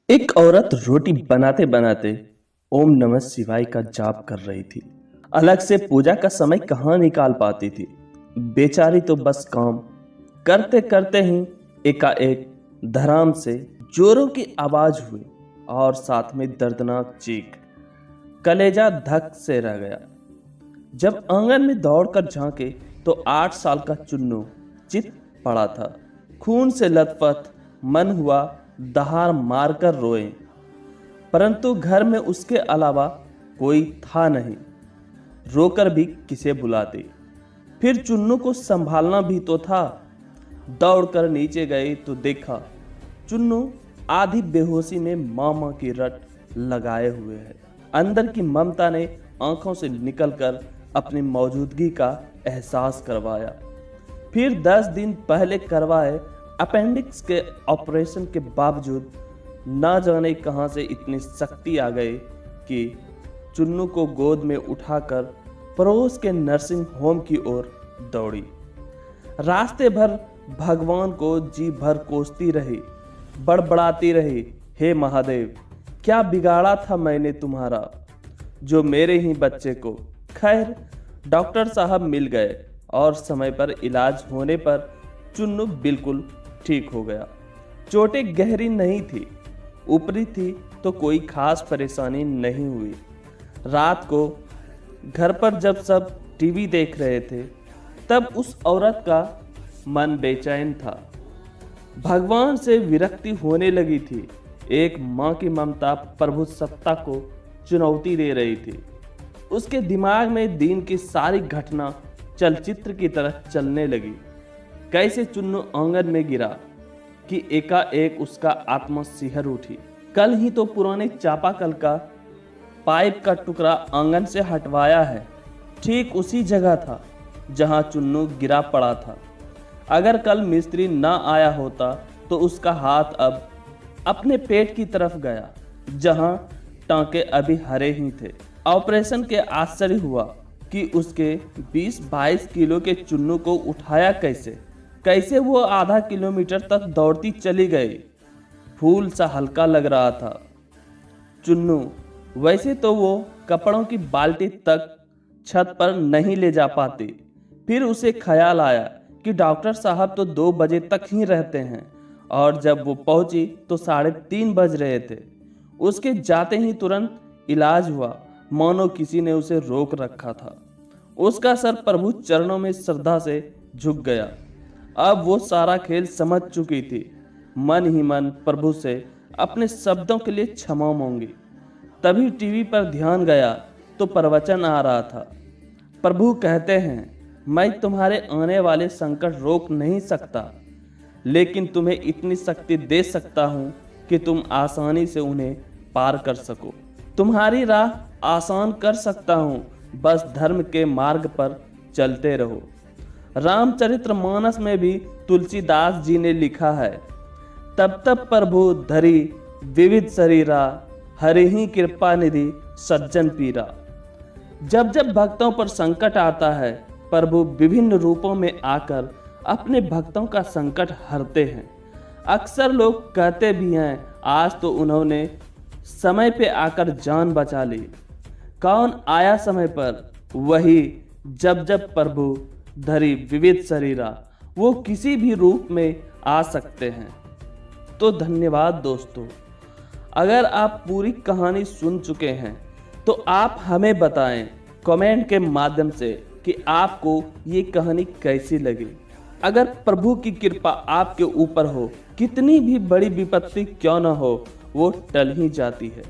एक औरत रोटी बनाते बनाते ओम नमः शिवाय का जाप कर रही थी। अलग से पूजा का समय कहाँ निकाल पाती थी। बेचारी तो बस काम करते करते ही एकाएक धड़ाम से जोरों की आवाज हुई और साथ में दर्दनाक चीख। कलेजा धक से रह गया। जब आंगन में दौड़कर झांके तो 8 साल का चुन्नू चित पड़ा था। खून से लथपथ मन हुआ दहाड़ मारकर रोए, परंतु घर में उसके अलावा कोई था नहीं। रोकर भी किसे बुलाते। फिर चुन्नू को संभालना भी तो था। दौड़कर नीचे गए तो देखा चुन्नू आधी बेहोशी में मामा की रट लगाए हुए है। अंदर की ममता ने आंखों से निकलकर अपनी मौजूदगी का एहसास करवाया। फिर 10 दिन पहले करवाए अपेंडिक्स के ऑपरेशन के बावजूद ना जाने कहां से इतनी शक्ति आ गई कि चुन्नू को गोद में उठाकर पड़ोस के नर्सिंग होम की ओर दौड़ी। रास्ते भर भगवान को जी भर कोसती रही, बड़बड़ाती रही, हे महादेव, क्या बिगाड़ा था मैंने तुम्हारा जो मेरे ही बच्चे को। खैर डॉक्टर साहब मिल गए और समय पर इलाज होने पर चुन्नू बिल्कुल ठीक हो गया। चोटें गहरी नहीं थी, ऊपरी थी तो कोई खास परेशानी नहीं हुई। रात को घर पर जब सब टीवी देख रहे थे तब उस औरत का मन बेचैन था। भगवान से विरक्ति होने लगी थी। एक माँ की ममता प्रभु सत्ता को चुनौती दे रही थी। उसके दिमाग में दिन की सारी घटना चलचित्र की तरह चलने लगी। कैसे चुन्नू आंगन में गिरा कि एकाएक उसका आत्मा सिहर उठी। कल ही तो पुराने चापाकल का पाइप का टुकड़ा आंगन से हटवाया है, ठीक उसी जगह था जहां चुन्नू गिरा पड़ा था। अगर कल मिस्त्री ना आया होता तो उसका हाथ अब अपने पेट की तरफ गया जहां टांके अभी हरे ही थे। ऑपरेशन के आश्चर्य हुआ कि उसके 20-22 किलो के चुन्नू को उठाया कैसे वो आधा किलोमीटर तक दौड़ती चली गई। फूल सा हल्का लग रहा था चुन्नू। वैसे तो वो कपड़ों की बाल्टी तक छत पर नहीं ले जा पाती। फिर उसे ख्याल आया कि डॉक्टर साहब तो 2 बजे तक ही रहते हैं और जब वो पहुंची तो 3:30 बज रहे थे। उसके जाते ही तुरंत इलाज हुआ, मानो किसी ने उसे रोक रखा था। उसका सर प्रभु चरणों में श्रद्धा से झुक गया। अब वो सारा खेल समझ चुकी थी। मन ही मन प्रभु से अपने शब्दों के लिए क्षमा मांगी। तभी टीवी पर ध्यान गया तो प्रवचन आ रहा था। प्रभु कहते हैं, मैं तुम्हारे आने वाले संकट रोक नहीं सकता, लेकिन तुम्हें इतनी शक्ति दे सकता हूँ कि तुम आसानी से उन्हें पार कर सको। तुम्हारी राह आसान कर सकता हूँ, बस धर्म के मार्ग पर चलते रहो। रामचरितमानस में भी तुलसीदास जी ने लिखा है, तब तब प्रभु धरी विविध शरीरा, हरि ही कृपा निधि सज्जन पीरा। जब जब भक्तों पर संकट आता है प्रभु विभिन्न रूपों में आकर अपने भक्तों का संकट हरते हैं। अक्सर लोग कहते भी हैं आज तो उन्होंने समय पे आकर जान बचा ली। कौन आया समय पर? वही जब जब प्रभु धरी विविध शरीरा। वो किसी भी रूप में आ सकते हैं। तो धन्यवाद दोस्तों। अगर आप पूरी कहानी सुन चुके हैं तो आप हमें बताएं कमेंट के माध्यम से कि आपको ये कहानी कैसी लगी। अगर प्रभु की कृपा आपके ऊपर हो, कितनी भी बड़ी विपत्ति क्यों न हो, वो टल ही जाती है।